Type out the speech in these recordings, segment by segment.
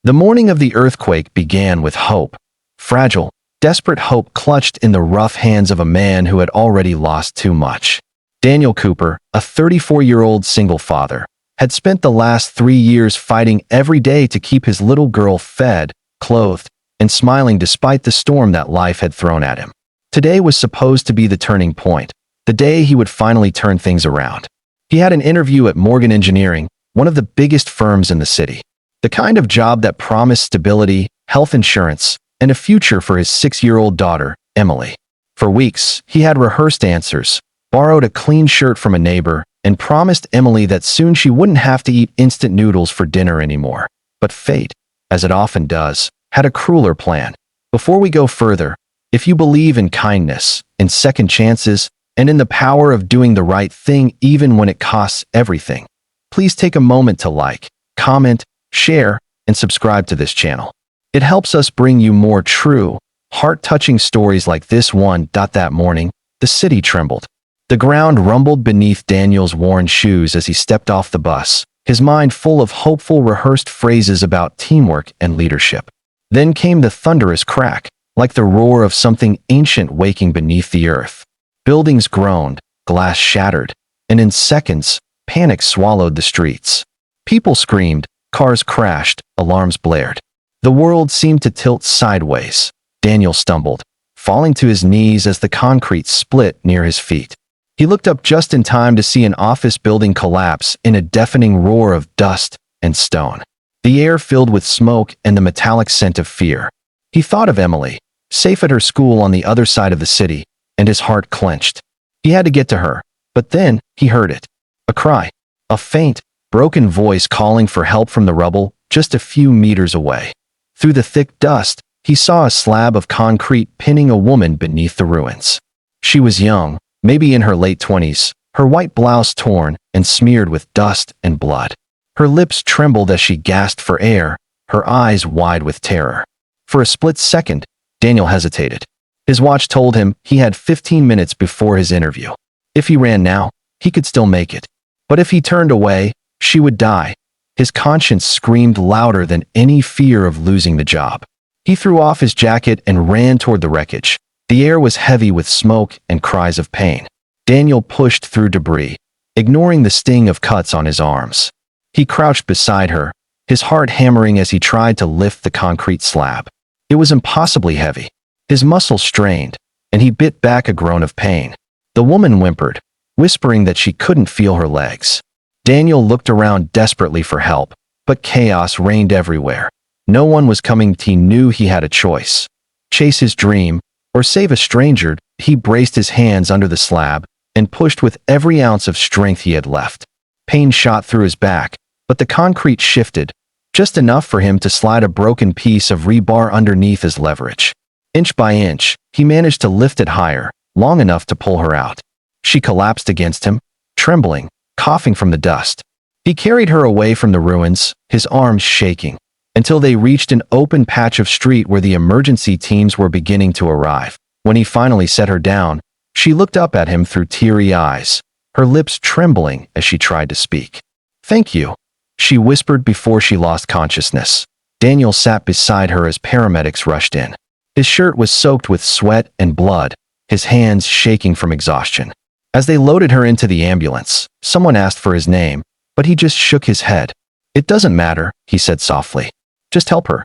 The morning of the earthquake began with hope. Fragile, desperate hope clutched in the rough hands of a man who had already lost too much. Daniel Cooper, a 34-year-old single father, had spent the last 3 years fighting every day to keep his little girl fed, clothed, and smiling despite the storm that life had thrown at him. Today was supposed to be the turning point, the day he would finally turn things around. He had an interview at Morgan Engineering, one of the biggest firms in the city. The kind of job that promised stability, health insurance, and a future for his 6-year-old daughter, Emily. For weeks, he had rehearsed answers, borrowed a clean shirt from a neighbor, and promised Emily that soon she wouldn't have to eat instant noodles for dinner anymore. But fate, as it often does, had a crueler plan. Before we go further, if you believe in kindness, in second chances, and in the power of doing the right thing even when it costs everything, please take a moment to like, comment, share, and subscribe to this channel. It helps us bring you more true, heart-touching stories like this one. That morning, the city trembled. The ground rumbled beneath Daniel's worn shoes as he stepped off the bus, his mind full of hopeful rehearsed phrases about teamwork and leadership. Then came the thunderous crack, like the roar of something ancient waking beneath the earth. Buildings groaned, glass shattered, and in seconds, panic swallowed the streets. People screamed, cars crashed, alarms blared. The world seemed to tilt sideways. Daniel stumbled, falling to his knees as the concrete split near his feet. He looked up just in time to see an office building collapse in a deafening roar of dust and stone. The air filled with smoke and the metallic scent of fear. He thought of Emily, safe at her school on the other side of the city, and his heart clenched. He had to get to her, but then he heard it. A cry. A faint, broken voice calling for help from the rubble just a few meters away. Through the thick dust, he saw a slab of concrete pinning a woman beneath the ruins. She was young, maybe in her late 20s, her white blouse torn and smeared with dust and blood. Her lips trembled as she gasped for air, her eyes wide with terror. For a split second, Daniel hesitated. His watch told him he had 15 minutes before his interview. If he ran now, he could still make it. But if he turned away, she would die. His conscience screamed louder than any fear of losing the job. He threw off his jacket and ran toward the wreckage. The air was heavy with smoke and cries of pain. Daniel pushed through debris, ignoring the sting of cuts on his arms. He crouched beside her, his heart hammering as he tried to lift the concrete slab. It was impossibly heavy. His muscles strained, and he bit back a groan of pain. The woman whimpered, whispering that she couldn't feel her legs. Daniel looked around desperately for help, but chaos reigned everywhere. No one was coming. He knew he had a choice. Chase his dream, or save a stranger. He braced his hands under the slab and pushed with every ounce of strength he had left. Pain shot through his back, but the concrete shifted, just enough for him to slide a broken piece of rebar underneath as leverage. Inch by inch, he managed to lift it higher, long enough to pull her out. She collapsed against him, trembling, coughing from the dust. He carried her away from the ruins, his arms shaking, until they reached an open patch of street where the emergency teams were beginning to arrive. When he finally set her down, she looked up at him through teary eyes, her lips trembling as she tried to speak. "Thank you," she whispered before she lost consciousness. Daniel sat beside her as paramedics rushed in. His shirt was soaked with sweat and blood, his hands shaking from exhaustion. As they loaded her into the ambulance, someone asked for his name, but he just shook his head. "It doesn't matter," he said softly. "Just help her."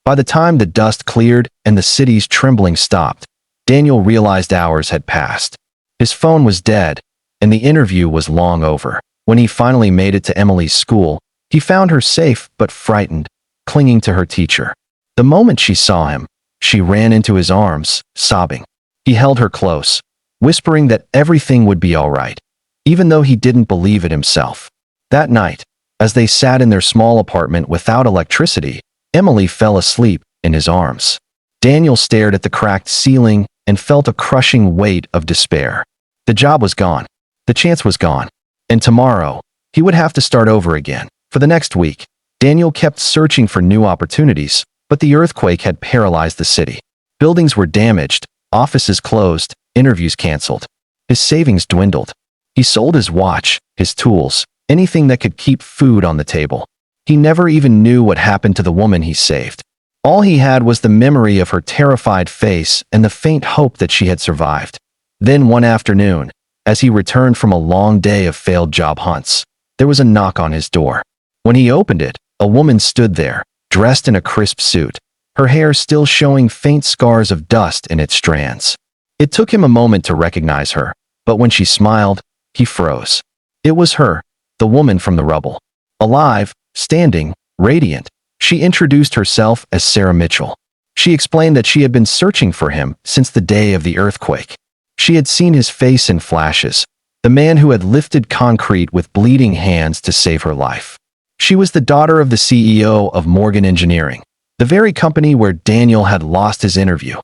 By the time the dust cleared and the city's trembling stopped, Daniel realized hours had passed. His phone was dead, and the interview was long over. When he finally made it to Emily's school, he found her safe but frightened, clinging to her teacher. The moment she saw him, she ran into his arms, sobbing. He held her close, whispering that everything would be all right, even though he didn't believe it himself. That night, as they sat in their small apartment without electricity, Emily fell asleep in his arms. Daniel stared at the cracked ceiling and felt a crushing weight of despair. The job was gone. The chance was gone. And tomorrow, he would have to start over again. For the next week, Daniel kept searching for new opportunities, but the earthquake had paralyzed the city. Buildings were damaged, offices closed, interviews canceled. His savings dwindled. He sold his watch, his tools, anything that could keep food on the table. He never even knew what happened to the woman he saved. All he had was the memory of her terrified face and the faint hope that she had survived. Then one afternoon, as he returned from a long day of failed job hunts, there was a knock on his door. When he opened it, a woman stood there, dressed in a crisp suit, her hair still showing faint scars of dust in its strands. It took him a moment to recognize her, but when she smiled, he froze. It was her, the woman from the rubble. Alive, standing, radiant, she introduced herself as Sarah Mitchell. She explained that she had been searching for him since the day of the earthquake. She had seen his face in flashes, the man who had lifted concrete with bleeding hands to save her life. She was the daughter of the CEO of Morgan Engineering, the very company where Daniel had lost his interview.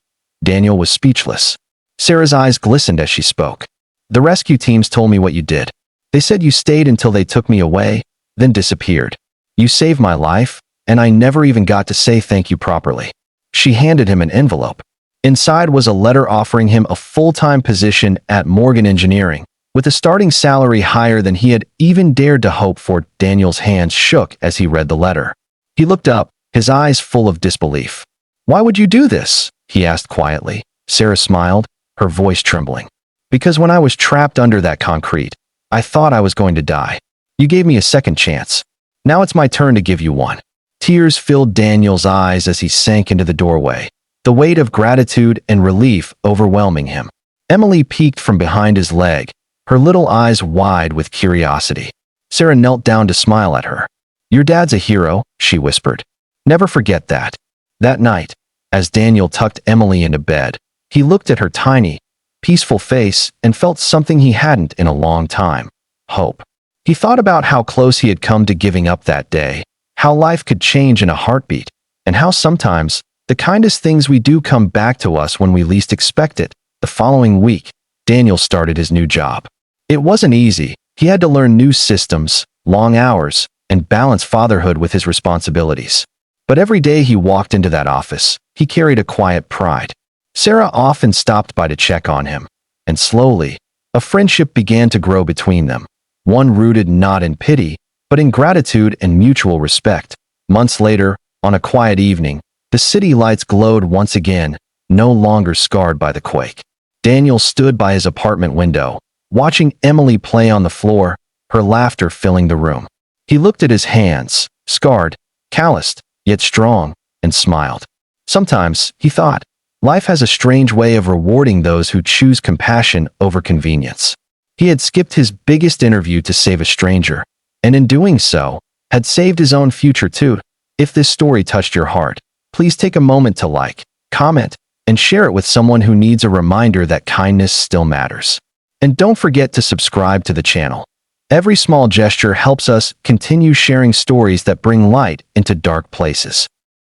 Daniel was speechless. Sarah's eyes glistened as she spoke. "The rescue teams told me what you did. They said you stayed until they took me away, then disappeared. You saved my life, and I never even got to say thank you properly." She handed him an envelope. Inside was a letter offering him a full-time position at Morgan Engineering, with a starting salary higher than he had even dared to hope for. Daniel's hands shook as he read the letter. He looked up, his eyes full of disbelief. "Why would you do this?" he asked quietly. Sarah smiled, her voice trembling. "Because when I was trapped under that concrete, I thought I was going to die. You gave me a second chance. Now it's my turn to give you one." Tears filled Daniel's eyes as he sank into the doorway, the weight of gratitude and relief overwhelming him. Emily peeked from behind his leg, her little eyes wide with curiosity. Sarah knelt down to smile at her. "Your dad's a hero," she whispered. "Never forget that." That night, as Daniel tucked Emily into bed, he looked at her tiny, peaceful face and felt something he hadn't in a long time: hope. He thought about how close he had come to giving up that day, how life could change in a heartbeat, and how sometimes the kindest things we do come back to us when we least expect it. The following week, Daniel started his new job. It wasn't easy. He had to learn new systems, long hours, and balance fatherhood with his responsibilities. But every day he walked into that office, he carried a quiet pride. Sarah often stopped by to check on him, and slowly, a friendship began to grow between them, one rooted not in pity, but in gratitude and mutual respect. Months later, on a quiet evening, the city lights glowed once again, no longer scarred by the quake. Daniel stood by his apartment window, watching Emily play on the floor, her laughter filling the room. He looked at his hands, scarred, calloused, yet strong, and smiled. Sometimes, he thought, life has a strange way of rewarding those who choose compassion over convenience. He had skipped his biggest interview to save a stranger, and in doing so, had saved his own future too. If this story touched your heart, please take a moment to like, comment, and share it with someone who needs a reminder that kindness still matters. And don't forget to subscribe to the channel. Every small gesture helps us continue sharing stories that bring light into dark places.